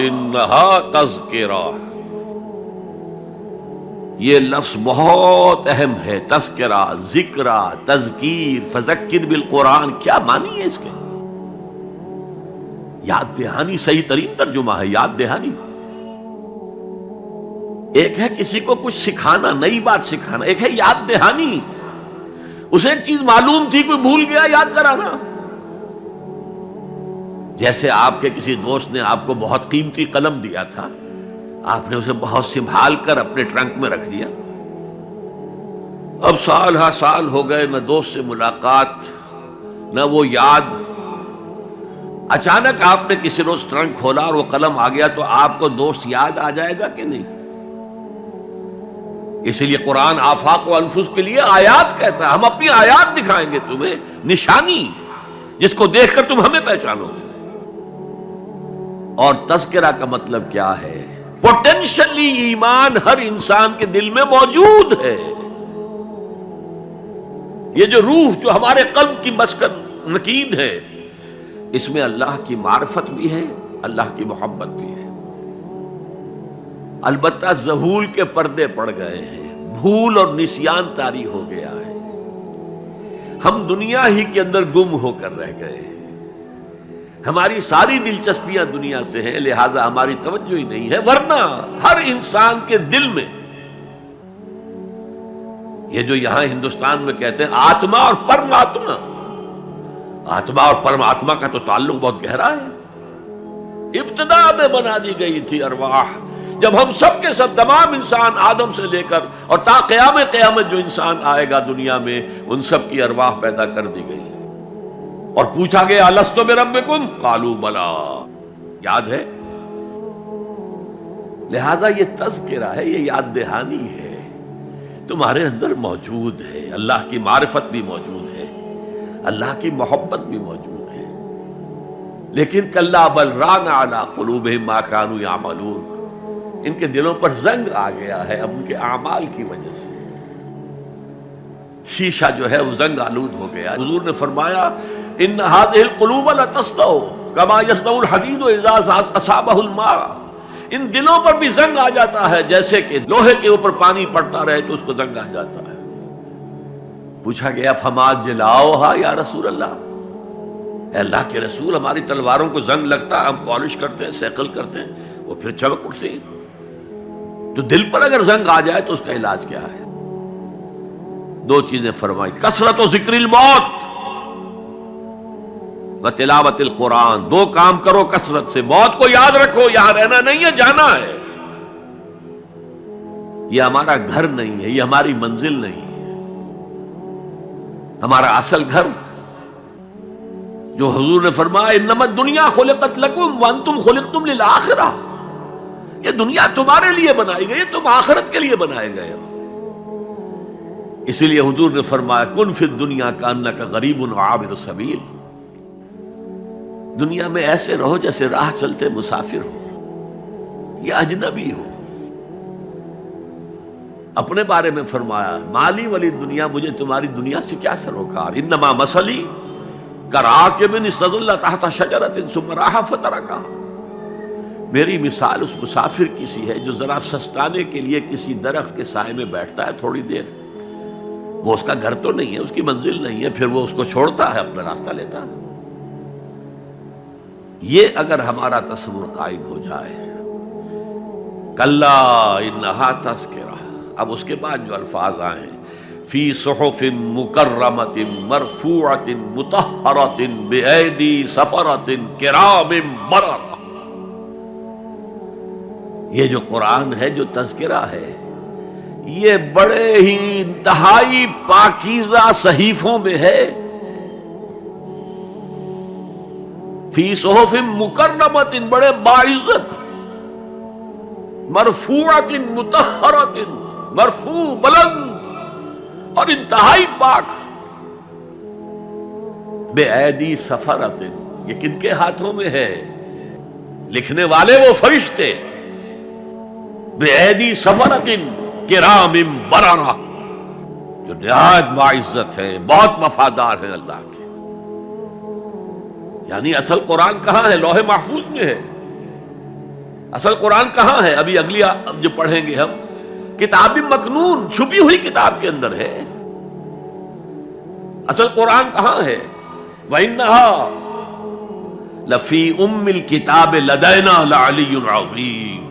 انہا تذکرہ، یہ لفظ بہت اہم ہے، تذکرہ، ذکرہ، تذکیر، فذکر بالقرآن، کیا معنی ہے اس کے؟ یاد دہانی صحیح ترین ترجمہ ہے، یاد دہانی۔ ایک ہے کسی کو کچھ سکھانا، نئی بات سکھانا، ایک ہے یاد دہانی، اسے ایک چیز معلوم تھی کوئی بھول گیا، یاد کرانا۔ جیسے آپ کے کسی دوست نے آپ کو بہت قیمتی قلم دیا تھا، آپ نے اسے بہت سنبھال کر اپنے ٹرنک میں رکھ دیا، اب سال ہا سال ہو گئے، نہ دوست سے ملاقات نہ وہ یاد، اچانک آپ نے کسی روز ٹرنک کھولا اور وہ قلم آ گیا، تو آپ کو دوست یاد آ جائے گا کہ نہیں؟ اسی لیے قرآن آفاق و انفس کے لیے آیات کہتا ہے، ہم اپنی آیات دکھائیں گے تمہیں، نشانی جس کو دیکھ کر تم ہمیں پہچانو گے۔ اور تذکرہ کا مطلب کیا ہے؟ پوٹینشلی ایمان ہر انسان کے دل میں موجود ہے، یہ جو روح جو ہمارے قلب کی مسکن مکین ہے، اس میں اللہ کی معرفت بھی ہے، اللہ کی محبت بھی ہے۔ البتہ ذہول کے پردے پڑ گئے ہیں، بھول اور نسیان طاری ہو گیا ہے، ہم دنیا ہی کے اندر گم ہو کر رہ گئے ہیں، ہماری ساری دلچسپیاں دنیا سے ہیں، لہذا ہماری توجہ ہی نہیں ہے، ورنہ ہر انسان کے دل میں یہ جو یہاں ہندوستان میں کہتے ہیں آتما اور پرماتما، آتما اور پرماتما کا تو تعلق بہت گہرا ہے، ابتدا میں بنا دی گئی تھی ارواح، جب ہم سب کے سب تمام انسان آدم سے لے کر اور تا قیامت جو انسان آئے گا دنیا میں، ان سب کی ارواح پیدا کر دی گئی، اور پوچھا گیا الستو بربکم قالوا بلا، یاد ہے؟ لہذا یہ تذکرہ ہے، یہ یاد دہانی ہے، تمہارے اندر موجود ہے، اللہ کی معرفت بھی موجود ہے، اللہ کی محبت بھی موجود ہے، لیکن کلا بل ران علی قلوبہم ما کانوا یعملون، ان کے دلوں پر زنگ آ گیا ہے اب ان کے اعمال کی وجہ سے، شیشہ جو ہے وہ زنگ آلود ہو گیا۔ حضور نے فرمایا ان هذه القلوب لتصدع كما يصدع الحديد اذا اصابه الماء، ان دلوں پر بھی زنگ آ جاتا ہے جیسے کہ لوہے کے اوپر پانی پڑتا رہے تو اس کو زنگ آ جاتا ہے۔ پوچھا گیا فما جلاؤها یا رسول اللہ، اے اللہ کے رسول ہماری تلواروں کو زنگ لگتا ہے، ہم پالش کرتے ہیں، سیکل کرتے ہیں، وہ پھر چمک اٹھتے ہیں، تو دل پر اگر زنگ آ جائے تو اس کا علاج کیا ہے؟ دو چیزیں فرمائی، کثرت و ذکر الموت و تلاوت القرآن، دو کام کرو کثرت سے، موت کو یاد رکھو، یہاں رہنا نہیں ہے، جانا ہے، یہ ہمارا گھر نہیں ہے، یہ ہماری منزل نہیں ہے، ہمارا اصل گھر جو حضور نے فرمایا انما الدنیا خلقت لکم وانتم خلقتم للآخرہ، یہ دنیا تمہارے لیے بنائی گئی، تم آخرت کے لیے بنائے گئے ہو۔ اسی لیے حضور نے فرمایا کن فی الدنیا کانک غریب عابر السبیل، دنیا میں ایسے رہو جیسے راہ چلتے مسافر ہو یا اجنبی ہو۔ اپنے بارے میں فرمایا مالی والی دنیا، مجھے تمہاری دنیا سے کیا سروکار، انما مثلی کراکب استظل تحت شجرۃ ثم راح فترکها، میری مثال اس مسافر کی سی ہے جو ذرا سستانے کے لیے کسی درخت کے سائے میں بیٹھتا ہے تھوڑی دیر، وہ اس کا گھر تو نہیں ہے، اس کی منزل نہیں ہے، پھر وہ اس کو چھوڑتا ہے، اپنا راستہ لیتا ہے۔ یہ اگر ہمارا تصور قائم ہو جائے، کلا انہا تذکرہ، اب اس کے بعد جو الفاظ آئے فی صحف مکرمۃ مرفوعۃ مطہرۃ بایدی سفرۃ کرام بررہ، یہ جو قرآن ہے، جو تذکرہ ہے، یہ بڑے ہی انتہائی پاکیزہ صحیفوں میں ہے، فی صحف مکرمۃ، بڑے باعزت، مرفوعۃ مطہرۃ، مرفوع بلند اور انتہائی پاک، بایدی سفرۃ، یہ کن کے ہاتھوں میں ہے؟ لکھنے والے وہ فرشتے، بایدی سفرۃ کرام بررہ، جو نہایت باعزت ہے، بہت وفادار ہیں اللہ کے۔ یعنی اصل قرآن کہاں ہے؟ لوح محفوظ میں ہے، اصل قرآن کہاں ہے؟ ابھی اگلی جو پڑھیں گے ہم، کتاب مکنون، چھپی ہوئی کتاب کے اندر ہے. اصل قرآن کہاں ہے؟ وَإِنَّهَا لَفِي أُمِّ الْكِتَابِ لَدَيْنَا لَعَلِيٌّ عَظِيمٌ.